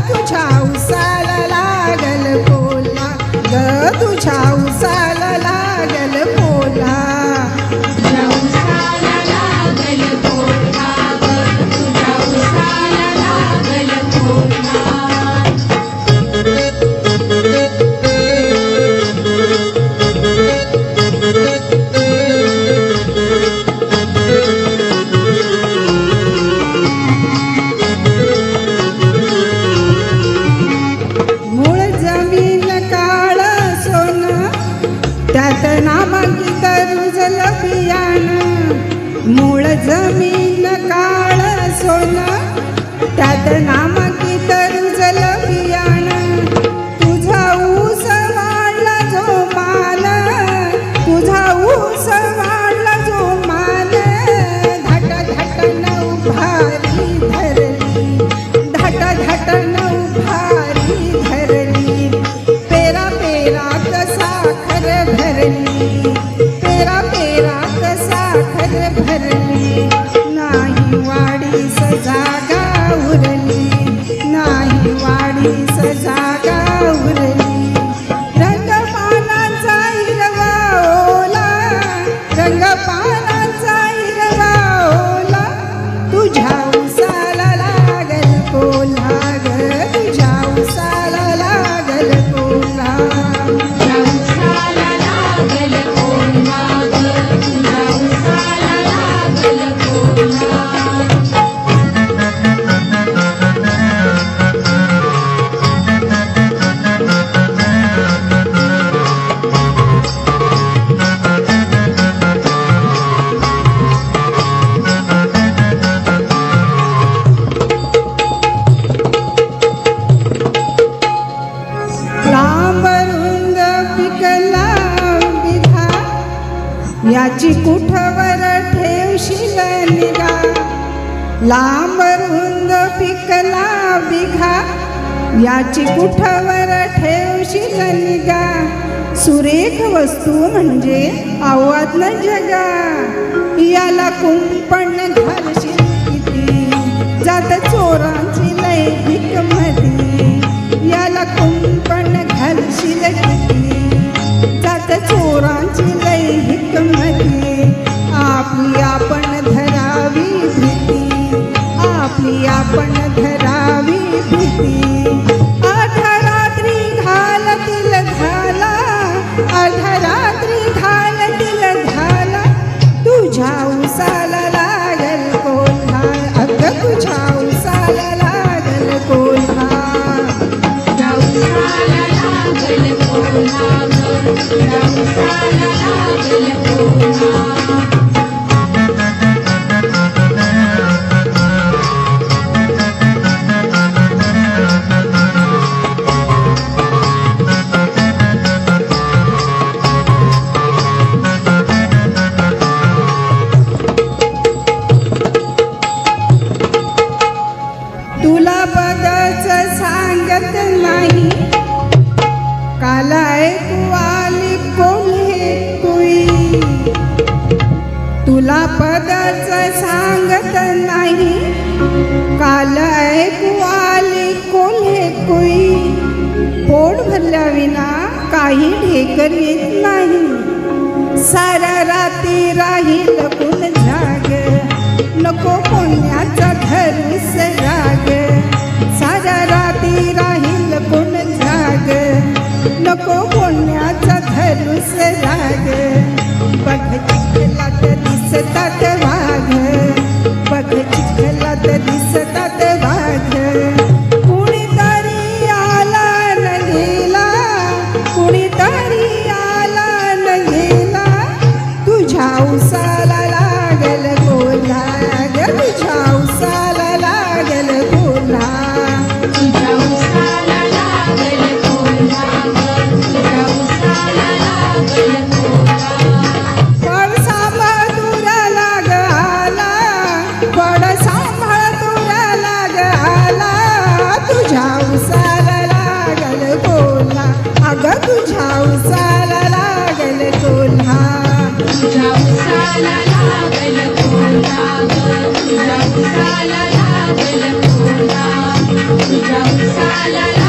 तुझ्या उसाला लागल पोला ग तुझ्या उसाला लागल पोला त्यात नामांकित रुजलं बियाणं मूळ जमीन काळ सोनं त्यात नामांकित रुजलं बियाणं तुझा ऊस वाढला जो माल तुझा ऊस वाढला जो माल धट धट उभारी धरली धट धट उभारी धरली पेरा पेरा साखर भरली पेरा पेरा साखर भरली नाही वाढीस जागा उरली नाही वाढीस जागा उरली रंगपानाचा हिरवा ओला रंगपानाचा हिरवा ओला तुझ्या उसाला लागल पोला ग तुझ्या उसाला लागल पोला याची कुठवर ठेवशील निगा लांब रुंद पिकला बिघा याची कुठवर ठेवशील निगा सुरेख वस्तू म्हणजे आव्हान जगा याला कुंपण घालशील किती जात चोरांची लय भीक मधी याला कुंपण घालशील किती जात चोरांची लय भीक मधी आपली आपण धरावी भीती आपली आपण धरावी भीती अर्धरात्री घालतील घाला अर्धरात्री घालतील घाला तुझ्या उसाला लागल कोल्हा अग तुझ्या उसाला लागल कोल्हा तुला पदच सांगत नाही काल ऐकू आली कोल्हे कुई तुला पदच सांगत नाही काल ऐकू आली कोल्हे कुई पोट भरल्या विना काही ढेकर येत नाही साऱ्या राती राहील कुण जाग नको कोण्याचा धरूस राग साऱ्या राती राहील कुण जाग नको कोण्याचा धरूस राग बघ चिखलात दिसतात वाघ बघ चिखलात दिसतात वाघ कुणीतरी आला न गेला कुणीतरी आला न गेला तुझ्या उसाला लागल कोल्हा ग तुझ्या ला ला